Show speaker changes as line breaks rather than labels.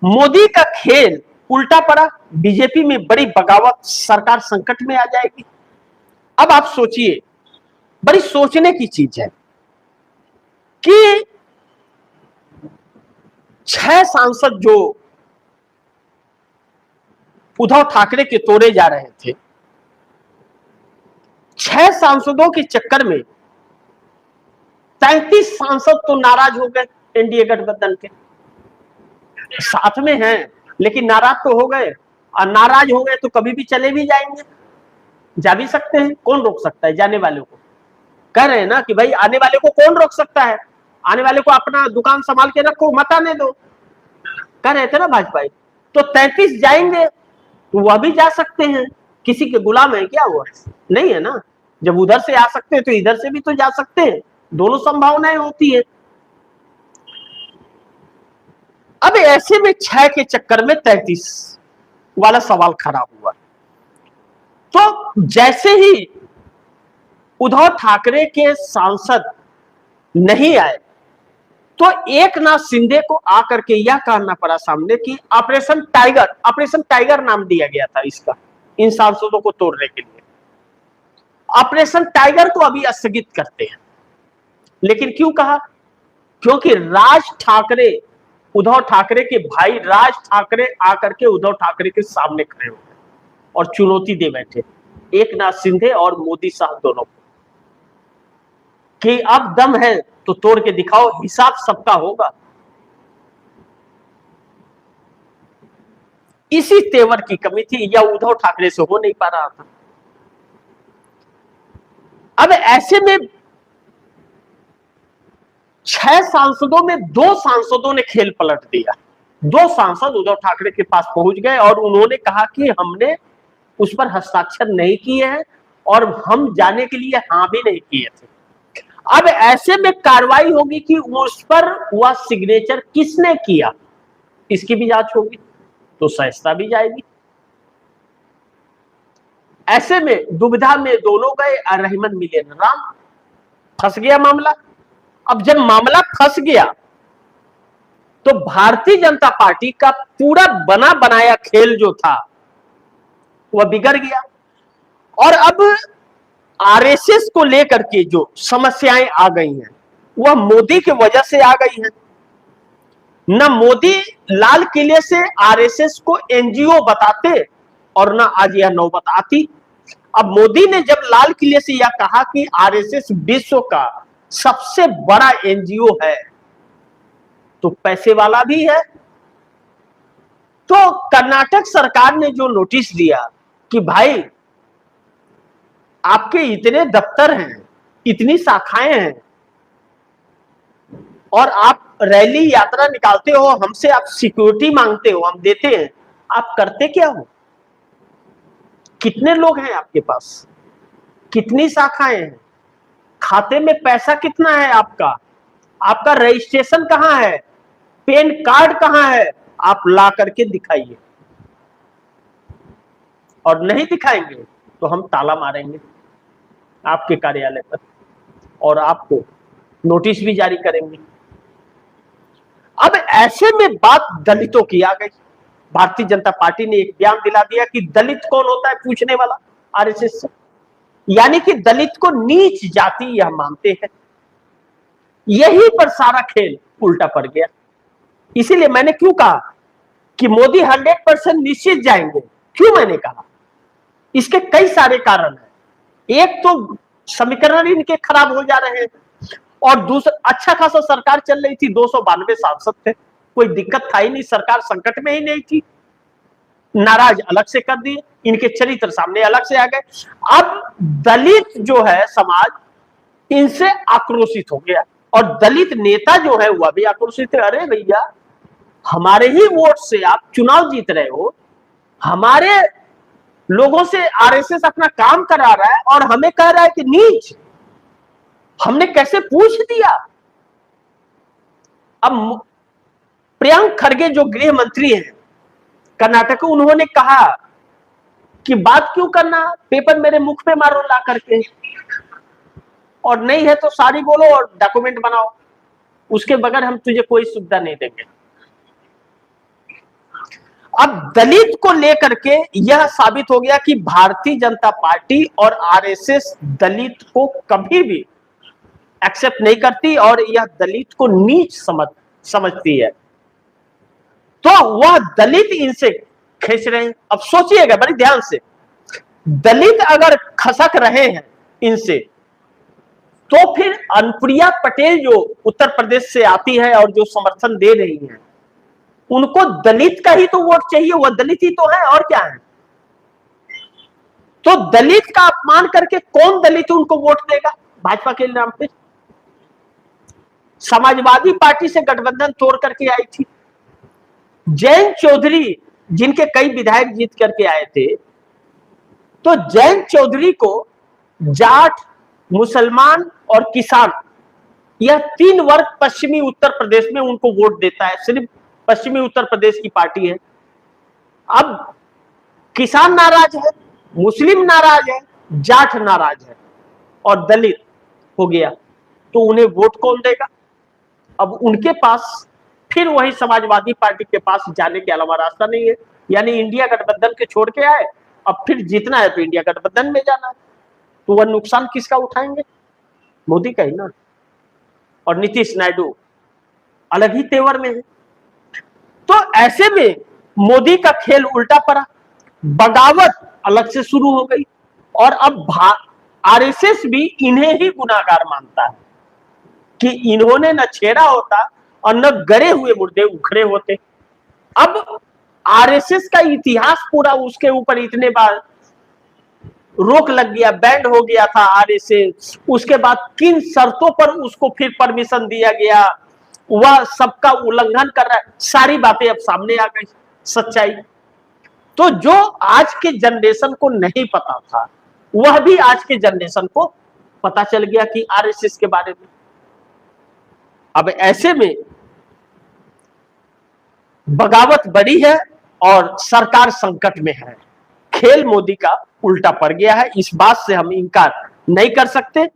मोदी का खेल उल्टा पड़ा, बीजेपी में बड़ी बगावत, सरकार संकट में आ जाएगी। अब आप सोचिए, बड़ी सोचने की चीज है कि 6 सांसद जो उद्धव ठाकरे के तोड़े जा रहे थे, 6 सांसदों के चक्कर में 33 सांसद तो नाराज हो गए एनडीए गठबंधन के, साथ में हैं लेकिन नाराज तो हो गए, और नाराज हो गए तो कभी भी चले भी जाएंगे, जा भी सकते हैं, कौन रोक सकता है जाने वालों को। कह रहे हैं ना कि भाई आने वाले को कौन रोक सकता है, आने वाले को अपना दुकान संभाल के रखो, मत आने दो, कह रहे थे ना भाजपा। तो 33 जाएंगे तो वह भी जा सकते हैं, किसी के गुलाम है क्या, हुआ नहीं है ना। जब उधर से आ सकते हैं तो इधर से भी तो जा सकते हैं, दोनों संभावनाएं होती है। अब ऐसे में 6 के चक्कर में 33 वाला सवाल खड़ा हुआ। तो जैसे ही उद्धव ठाकरे के सांसद नहीं आए तो एकनाथ शिंदे को आकर के यह कहना पड़ा सामने कि ऑपरेशन टाइगर नाम दिया गया था इसका, इन सांसदों को तोड़ने के लिए। ऑपरेशन टाइगर को अभी स्थगित करते हैं, लेकिन क्यों कहा? क्योंकि राज ठाकरे, उद्धव ठाकरे के भाई राज ठाकरे आकर के उद्धव ठाकरे के सामने खड़े हो गए और चुनौती दे बैठे एकनाथ शिंदे और मोदी साहब दोनों को कि अब दम है तो तोड़ के दिखाओ, हिसाब सबका होगा। इसी तेवर की कमी थी, या उद्धव ठाकरे से हो नहीं पा रहा था। अब ऐसे में 6 सांसदों में 2 सांसदों ने खेल पलट दिया। 2 सांसद उद्धव ठाकरे के पास पहुंच गए और उन्होंने कहा कि हमने उस पर हस्ताक्षर नहीं किए हैं और हम जाने के लिए हाँ भी नहीं किए थे। अब ऐसे में कार्रवाई होगी कि उस पर वह सिग्नेचर किसने किया, इसकी भी जांच होगी, तो सहजता भी जाएगी। ऐसे में दुविधा में दोनों गए, रहमान मिलियन राम, फंस गया मामला। अब जब मामला फंस गया तो भारतीय जनता पार्टी का पूरा बना बनाया खेल जो था वह बिगड़ गया, और अब आरएसएस को लेकर के जो समस्याएं आ गई हैं वह मोदी की वजह से आ गई हैं। न मोदी लाल किले से आरएसएस को एनजीओ बताते और न आज यह नौबत आती। अब मोदी ने जब लाल किले से यह कहा कि आरएसएस विश्व का सबसे बड़ा एनजीओ है, तो पैसे वाला भी है। तो कर्नाटक सरकार ने जो नोटिस दिया कि भाई आपके इतने दफ्तर हैं, इतनी शाखाएं हैं, और आप रैली यात्रा निकालते हो, हमसे आप सिक्योरिटी मांगते हो, हम देते हैं, आप करते क्या हो? कितने लोग हैं आपके पास, कितनी शाखाएं हैं, खाते में पैसा कितना है आपका रजिस्ट्रेशन कहां है, पैन कार्ड कहां है, आप ला करके दिखाइए। और नहीं दिखाएंगे तो हम ताला मारेंगे आपके कार्यालय पर और आपको नोटिस भी जारी करेंगे। अब ऐसे में बात दलितों की आ गई। भारतीय जनता पार्टी ने एक बयान दिला दिया कि दलित कौन होता है पूछने वाला आरएसएस से, यानी कि दलित को नीच जाति यह मानते हैं। यही पर सारा खेल उल्टा पड़ गया। इसीलिए मैंने क्यों कहा कि मोदी 100% निश्चित जाएंगे। क्यों मैंने कहा? इसके कई सारे कारण हैं। एक तो समीकरण इनके खराब हो जा रहे हैं, और दूसरा अच्छा खासा सरकार चल रही थी, 292 सांसद थे, कोई दिक्कत था ही नहीं, सरकार संकट में ही नहीं थी। नाराज अलग से कर दिए, इनके चरित्र सामने अलग से आ गए। अब दलित जो है समाज इनसे आक्रोशित हो गया, और दलित नेता जो है वह भी आक्रोशित है। अरे भैया, हमारे ही वोट से आप चुनाव जीत रहे हो, हमारे लोगों से आरएसएस अपना काम करा रहा है और हमें कह रहा है कि नीच, हमने कैसे पूछ दिया। अब प्रियंक खरगे जो गृह मंत्री हैं कर्नाटक, उन्होंने कहा कि बात क्यों करना, पेपर मेरे मुख पे मारो ला करके, और नहीं है तो सारी बोलो और डॉक्यूमेंट बनाओ, उसके बगैर हम तुझे कोई सुविधा नहीं देंगे। अब दलित को लेकर के यह साबित हो गया कि भारतीय जनता पार्टी और आरएसएस दलित को कभी भी एक्सेप्ट नहीं करती और यह दलित को नीच समझती है। तो वह दलित इनसे खींच रहे हैं। अब सोचिएगा बड़ी ध्यान से, दलित अगर खसक रहे हैं इनसे, तो फिर अनुप्रिया पटेल जो उत्तर प्रदेश से आती है और जो समर्थन दे रही है, उनको दलित का ही तो वोट चाहिए, वह दलित ही तो है और क्या है। तो दलित का अपमान करके कौन दलित उनको वोट देगा भाजपा के नाम पे? समाजवादी पार्टी से गठबंधन तोड़ करके आई थी जयंत चौधरी, जिनके कई विधायक जीत करके आए थे। तो जयंत चौधरी को जाट, मुसलमान और किसान, यह 3 वर्ग पश्चिमी उत्तर प्रदेश में उनको वोट देता है। सिर्फ पश्चिमी उत्तर प्रदेश की पार्टी है। अब किसान नाराज है, मुस्लिम नाराज है, जाट नाराज है और दलित हो गया, तो उन्हें वोट कौन देगा? अब उनके पास फिर वही समाजवादी पार्टी के पास जाने के अलावा रास्ता नहीं है। यानी इंडिया गठबंधन के छोड़ के आए, अब फिर जीतना है तो इंडिया गठबंधन में जाना है। तो वह नुकसान किसका उठाएंगे? मोदी का ही ना। और नीतीश नायडू अलग ही तेवर में है। तो ऐसे में मोदी का खेल उल्टा पड़ा, बगावत अलग से शुरू हो गई और अब आरएसएस भी इन्हें ही गुनाहगार मानता है कि इन्होंने न छेड़ा होता और न गड़े हुए मुर्दे उखड़े होते। अब आरएसएस का इतिहास पूरा उसके ऊपर इतने बार रोक लग गया, बैंड हो गया था आरएसएस। उसके बाद किन शर्तों पर उसको फिर परमिशन दिया गया, वह सबका उल्लंघन कर रहा है, सारी बातें अब सामने आ गई, सच्चाई। तो जो आज के जनरेशन को नहीं पता था, वह भी आज के जनरेशन को पता चल गया कि आरएसएस के बारे में। अब ऐसे में बगावत बड़ी है और सरकार संकट में है। खेल मोदी का उल्टा पड़ गया है, इस बात से हम इनकार नहीं कर सकते।